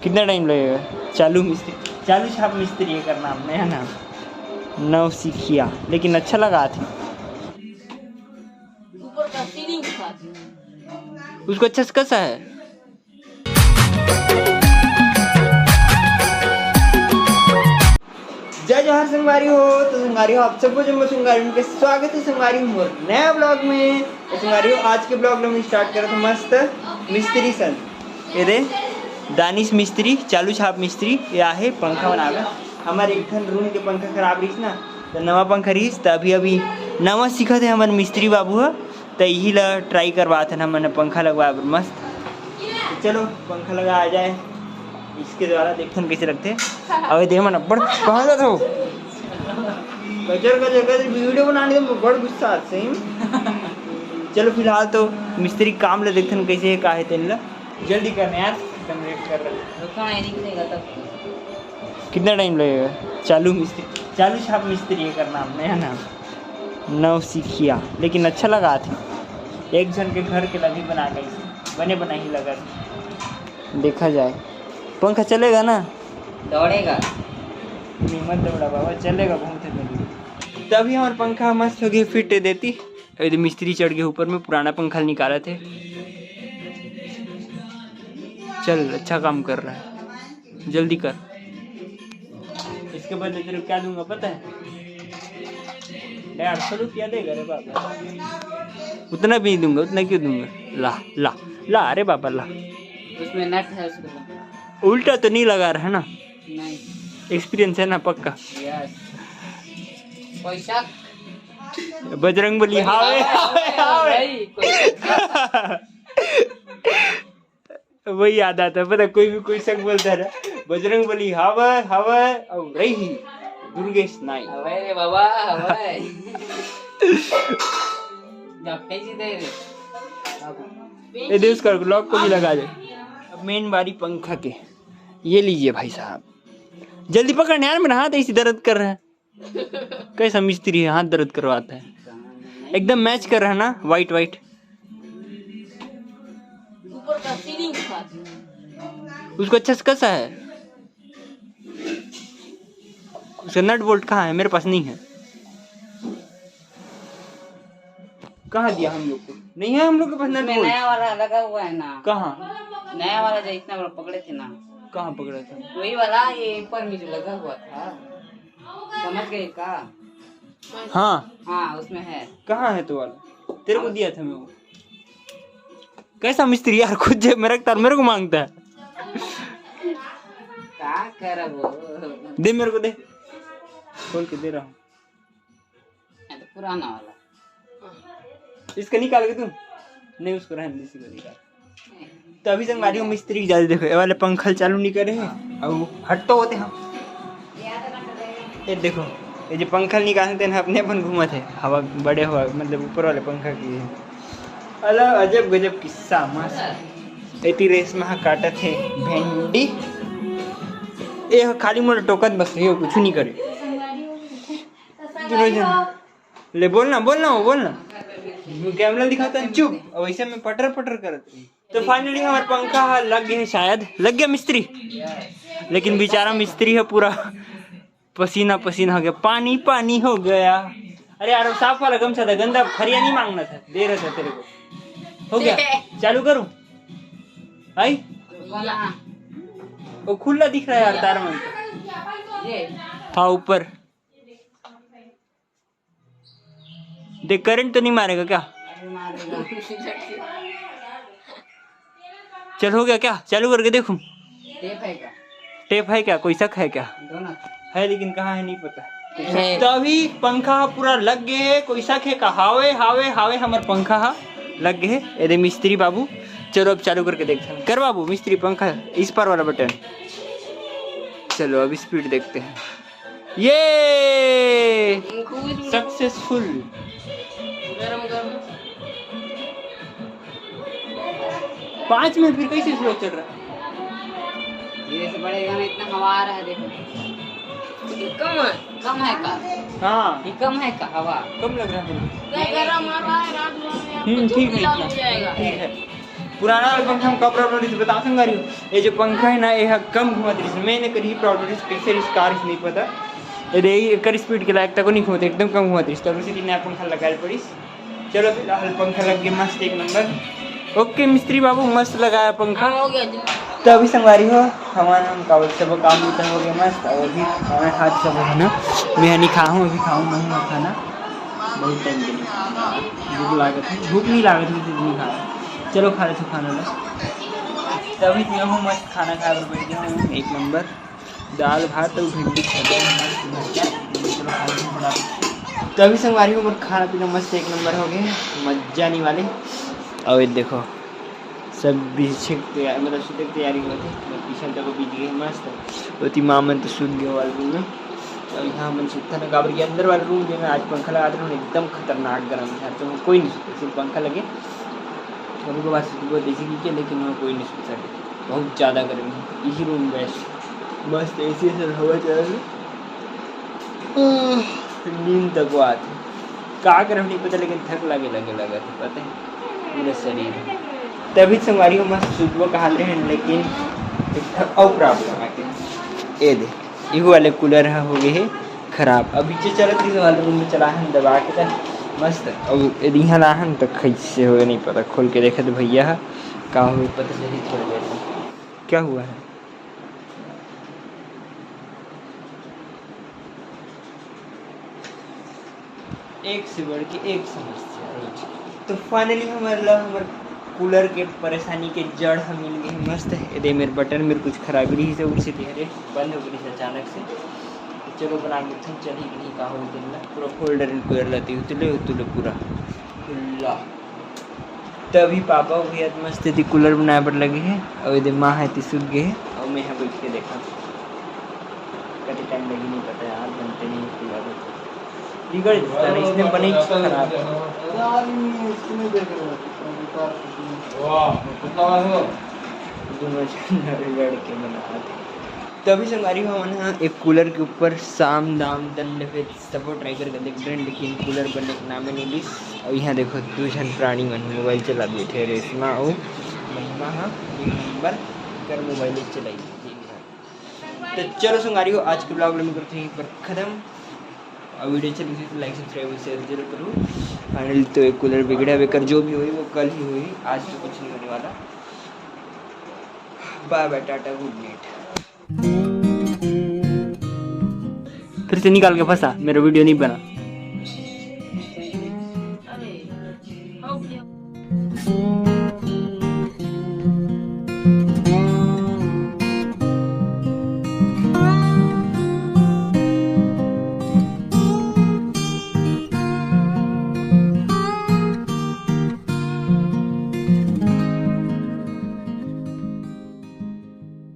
कितना टाइम लगेगा? चालू छाप मिस्त्री है करना आपने, है ना? नव सीखिया, लेकिन अच्छा लगा था। ऊपर का सीलिंग था। उसको अच्छा से कैसा है? जय जोहार संगवारी हो। तो संगवारी हो आप सबको जम्मू संगवारी के स्वागत है संगवारी हो नया ब्लॉग में। तो संगवारी हो आज के ब्लॉग में स्टार्ट करा तो मस्त मिस्त्री सन ये दे दानिश मिस्त्री चालू छाप मिस्त्री ये आहे पंखा बनावे। हमारे एक ठन रूम के पंखा खराब रहीस ना तो नवा पंखा रहीस तो अभी नवा सीखा थे हमारे मिस्त्री बाबू है तो यही ला ट्राई करवाते हैं हमने पंखा लगवा मस्त। तो चलो पंखा लगा आ जाए इसके द्वारा देखते हैं कैसे लगते हैं। अबे देख मन बड़ कहाँ जाता हो गजर वीडियो बनाने में बड़ गुस्सा आता है। चलो फिलहाल तो मिस्त्री काम ले देखते हैं कैसे है का है तेन ला जल्दी करने यार एकदम लेट कर रहे। कितना टाइम लगेगा? चालू छाप मिस्त्री है करना आपने, है ना? नव सीखिया, लेकिन अच्छा लगा था। एक जन के घर के लगी बना गई बने बना ही लगा देखा जाए। पंखा चलेगा ना? दौड़ेगा मत दौड़ा बाबा, चलेगा बहुत है। तभी हमारा पंखा मस्त हो गया फिट देती। अभी मिस्त्री चढ़ गए ऊपर में पुराना पंखा निकाला थे। चल अच्छा काम कर रहा है, जल्दी कर। इसके बदले तेरे को क्या दूंगा पता है? 800 रुपया देगा रे बाबा। उतना भी नहीं दूंगा, उतना क्यों दूंगा? ला ला ला अरे बाबा ला। उसमें नट है उसको उल्टा तो नहीं लगा रहा है ना? नहीं एक्सपीरियंस है ना पक्का? यस पैसा बजरंगबली हावे वही याद आता है पता कोई भी कोई शक बोलता है बजरंगबली हावे हावे और रही दुर्गेश नाई हवे बाबा हवे जब कैसी दे रे ये देश कर लॉक को भी लगा दे। अब मेन बारी पंखा के ये लीजिए भाई साहब, जल्दी पकड़ने यार, मेरा हाथ ऐसी दर्द कर रहा है। कैसा मिस्त्री है हाथ दर्द करवाता है। एकदम मैच कर रहा है ना वाइट वाइट। ऊपर का सीलिंग था। उसको अच्छा से कैसा है? उसका नट बोल्ट कहाँ है? मेरे पास नहीं है। कहाँ दिया हम लोग को? नहीं है हम लोग के पास नट बोल्ट। नया वाला लगा हुआ है ना। कहाँ? नया वाला जो इतना बड़ा पकड़े थे ना। कहाँ पकड़ा था? वही वाला ये ऊपर में जो लगा हुआ था, समझ गए का? हाँ हाँ उसमें है। कहाँ है तो वाला? तेरे को दिया था मैं वो। कैसा मिस्त्री यार खुद जेब में रखता मेरे को मांगता है। क्या कर वो? दे मेरे को, दे खोल के दे रहा हूँ। ये तो पुराना वाला। इसका निकाल के तू नहीं उसको रहने दे, इसी को निकाल। तो अभी तक हमारी मिस्त्री की जाती देखो ये वाले पंखल चालू नहीं करे हैं अब हट तो होते हम। ये देखो ये जो पंखल निकालते हैं अपने अपन घूमत है हवा बड़े हवा मतलब ऊपर वाले पंखा की है। अलग अजब गजब किस्सा मस्त। एती रेस में काटा थे भिंडी ये खाली मोला टोकत बस ये कुछ नहीं करे। ले बोलना कैमरा दिखाता है चुप वैसे में पटर पटर करते। तो फाइनली हमारा पंखा लग गया है, शायद लग गया मिस्त्री, लेकिन बेचारा मिस्त्री है पूरा पसीना पसीना हो गया, पानी पानी हो गया। अरे यार साफ वाला गमछा था, गंदा फरिया नहीं मांगना था, दे रहा था तेरे को। हो गया चालू करूं भाई? वो खुला दिख रहा है यार तार में। हाँ ऊपर देख करंट तो नहीं मारेगा क्या? चल हो गया क्या? चालू करके देखूं। टेप है क्या? कोई शक है क्या? है लेकिन कहाँ है नहीं पता। तभी पंखा पूरा लग गए, कोई शक है का? हावे हावे हावे हमार पंखा लग गए। ये मिस्त्री बाबू चलो अब चालू करके देखते हैं। कर बाबू मिस्त्री पंखा इस पर वाला बटन। चलो अब स्पीड देखते हैं। ये सक्सेसफुल। 5 मिनट फिर कैसे स्लो चल रहा है? धीरे से बढ़ेगा ना, इतना हवा आ रहा है देखो। कम है का? हाँ ये कम है का हवा? कम लग रहा है। गरम आ रहा है रात में ठीक है इतना ठीक है। पुराना वाला पंखा में का प्रॉब्लम रही बता संगारी हो। ये जो पंखा है ना ये कम घुमाती रही मैंने करी प्रॉब्लम कैसे कार नहीं पता ये एक स्पीड के लायक तक नहीं घूमते एकदम कम घुमाती रही तब उसी नया पंखा लगा पड़ी। चलो फिलहाल पंखा लग गया मस्त एक नंबर। ओके मिस्त्री बाबू मस्त लगाया पंखा हो गया जी। तो अभी संगवारी हो हमारा हम कावल सब काम भी हो गया मस्त और अभी हमारे हाथ सब है ना मैं नहीं खाऊँ अभी खाऊँ नहीं खाना बहुत टाइम के लिए भूख नहीं लागत है नहीं खा चलो खा रहे खाना ला तभी तो हूँ मस्त खाना खा कर बैठ गया हूँ एक नंबर दाल भात और भिंडी तभी संगवारी हो खाना पीना मस्त एक नंबर हो गए मजा नहीं वाले। और ये देखो सब पीछे तैयारी मतलब सुबह की तैयारी होती है पीछे तक बीत गई मस्त होती मामन तो सुन गया वाले रूम में। और यहाँ मन सुता ना गाबर के अंदर वाले रूम जो मैं आज पंखा लगा रहा हूँ एकदम खतरनाक गर्म था तो कोई नहीं सुता सिर्फ पंखा लगे कभी को बात बहुत ऐसी की लेकिन वहाँ कोई नहीं सुता बहुत ज़्यादा गर्मी है इसी रूम बेस्ट मस्त ऐसी से हवा चल रही नींद तक वो आती का कर नहीं पता लेकिन थक लगा था पता है पूरा शरीर तभी संगवारी को मस्त सुबह कहा हैं लेकिन और प्रॉब्लम आके ये दे इहो वाले कूलर हो गए है खराब अभी जो चलत इस वाले रूम में चला है दबा के मस्त और यहाँ ला है तो कैसे हो नहीं पता खोल के देखा तो भैया का हो पता नहीं चल गया क्या हुआ है। एक से बढ़ के एक समस्या तो फाइनली हमारे कूलर के परेशानी के जड़ हम मिल गए मस्त है ये मेरे बटन मेरे कुछ खराबी रही से उसी अरे बंद हो गई अचानक से तो चलो बना के चल ही नहीं का हो पूरा फोल्डर कूलर लाती हूँ तुले पूरा खुला तभी पापा भी मस्त थी कूलर बनाए पर लगे है और यदि माँ है सूख गए है और मैं यहाँ बैठ के देखा कभी टाइम लगी नहीं पता यार बनते नहीं कूलर बिगड़ जाता है इसने बने खराब तभी संगारी हो ना एक कूलर के ऊपर साम दाम दंड पे सपोर्ट ट्राई कर देख रहे लेकिन कूलर बनने का नाम नहीं लिस और यहाँ देखो दो जन प्राणी मन मोबाइल चला बैठे रेशमा और महिमा हाँ एक नंबर कर मोबाइल चलाई। तो चलो संगारी हो आज के ब्लॉग में करते हैं पर खत्म और वीडियो चल रही तो लाइक सब्सक्राइब और शेयर जरूर करूँ। फाइनली तो एक कूलर बिगड़ा बेकर जो भी हुई वो कल ही हुई आज तो कुछ नहीं होने वाला। Bye bye tata good night. फिर से निकाल के फंसा मेरा वीडियो नहीं बना।